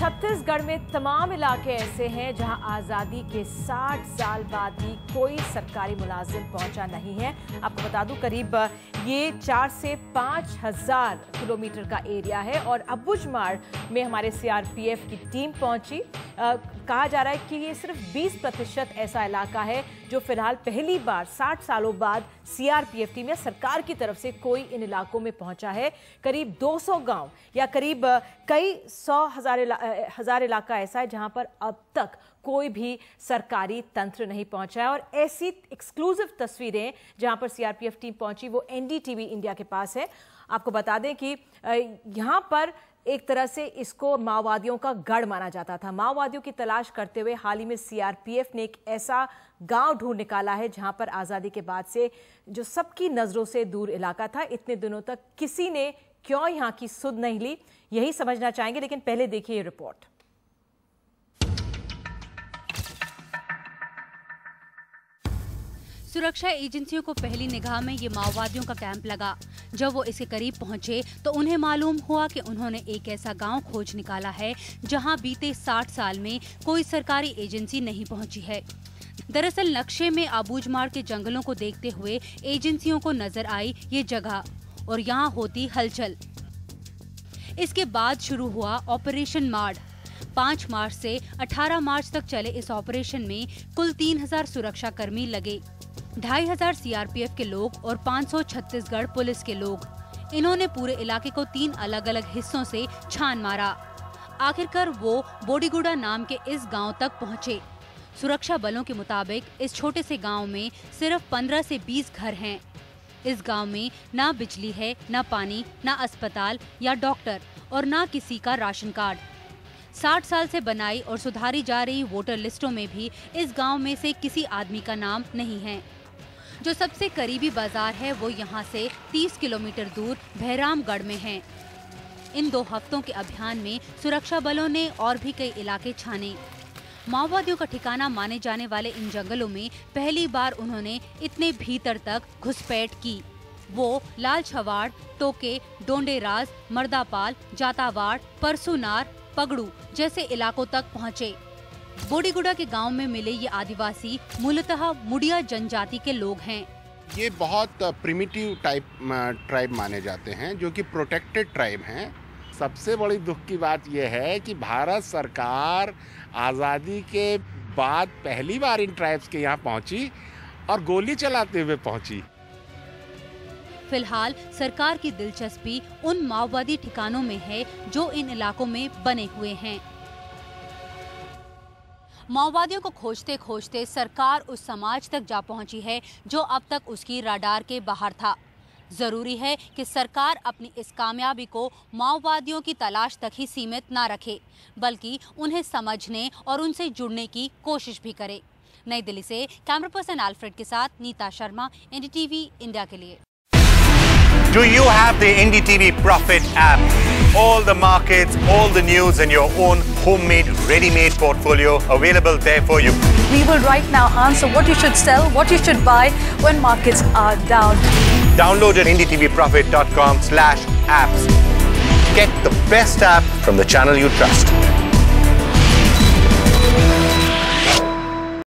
छत्तीसगढ़ में तमाम इलाके ऐसे हैं जहां आज़ादी के 60 साल बाद भी कोई सरकारी मुलाजिम पहुंचा नहीं है। आपको बता दूं करीब ये 4 से 5 हज़ार किलोमीटर का एरिया है और अबुझमाड़ में हमारे सीआरपीएफ की टीम पहुंची। कहा जा रहा है कि ये सिर्फ 20% ऐसा इलाका है जो फिलहाल पहली बार 60 सालों बाद सीआरपीएफ टीम या सरकार की तरफ से कोई इन इलाकों में पहुंचा है। करीब 200 गांव या करीब कई 100,000 इलाका ऐसा है जहां पर अब तक कोई भी सरकारी तंत्र नहीं पहुंचा है। और ऐसी एक्सक्लूसिव तस्वीरें जहां पर सीआरपीएफ टीम पहुंची वो एनडीटीवी इंडिया के पास है। आपको बता दें कि यहां पर एक तरह से इसको माओवादियों का गढ़ माना जाता था। माओवादियों की तलाश करते हुए हाल ही में सीआरपीएफ ने एक ऐसा गांव ढूंढ निकाला है जहां पर आज़ादी के बाद से जो सबकी नजरों से दूर इलाका था। इतने दिनों तक किसी ने क्यों यहां की सुध नहीं ली, यही समझना चाहेंगे, लेकिन पहले देखिए ये रिपोर्ट। सुरक्षा एजेंसियों को पहली निगाह में ये माओवादियों का कैंप लगा। जब वो इसके करीब पहुंचे तो उन्हें मालूम हुआ कि उन्होंने एक ऐसा गांव खोज निकाला है जहां बीते 60 साल में कोई सरकारी एजेंसी नहीं पहुंची है। दरअसल नक्शे में अबुझमाड़ के जंगलों को देखते हुए एजेंसियों को नजर आई ये जगह और यहाँ होती हलचल। इसके बाद शुरू हुआ ऑपरेशन माड़। 5 मार्च से 18 मार्च तक चले इस ऑपरेशन में कुल 3000 सुरक्षा कर्मी लगे, 2500 सीआरपीएफ के लोग और 500 छत्तीसगढ़ पुलिस के लोग। इन्होंने पूरे इलाके को 3 अलग अलग हिस्सों से छान मारा। आखिरकार वो बोडीगुड़ा नाम के इस गांव तक पहुंचे। सुरक्षा बलों के मुताबिक इस छोटे से गांव में सिर्फ 15 से 20 घर हैं। इस गांव में ना बिजली है, ना पानी, ना अस्पताल या डॉक्टर और ना किसी का राशन कार्ड। 60 साल से बनाई और सुधारी जा रही वोटर लिस्टों में भी इस गांव में से किसी आदमी का नाम नहीं है। जो सबसे करीबी बाजार है वो यहाँ से 30 किलोमीटर दूर भैरामगढ़ में है। इन 2 हफ्तों के अभियान में सुरक्षा बलों ने और भी कई इलाके छाने। माओवादियों का ठिकाना माने जाने वाले इन जंगलों में पहली बार उन्होंने इतने भीतर तक घुसपैठ की। वो लाल छवाड़, टोके, डोंडेराज, मर्दापाल, जातावाड़, परसुनार, पगड़ू जैसे इलाकों तक पहुँचे। बोडीगुड़ा के गांव में मिले ये आदिवासी मूलतः मुड़िया जनजाति के लोग हैं। ये बहुत प्रिमिटिव ट्राइब माने जाते हैं, जो कि प्रोटेक्टेड ट्राइब हैं। सबसे बड़ी दुख की बात यह है कि भारत सरकार आज़ादी के बाद पहली बार इन ट्राइब्स के यहाँ पहुंची और गोली चलाते हुए पहुंची। फिलहाल सरकार की दिलचस्पी उन माओवादी ठिकानों में है जो इन इलाकों में बने हुए हैं। माओवादियों को खोजते खोजते सरकार उस समाज तक जा पहुंची है जो अब तक उसकी रडार के बाहर था। जरूरी है कि सरकार अपनी इस कामयाबी को माओवादियों की तलाश तक ही सीमित ना रखे, बल्कि उन्हें समझने और उनसे जुड़ने की कोशिश भी करे। नई दिल्ली से कैमरा पर्सन अल्फ्रेड के साथ नीता शर्मा, एनडीटीवी इंडिया के लिए। Do you have the NDTV Profit app? All the markets, all the news and your own homemade, ready-made portfolio available there for you. We will right now answer what you should sell, what you should buy when markets are down. Download at ndtvprofit.com/apps. Get the best app from the channel you trust.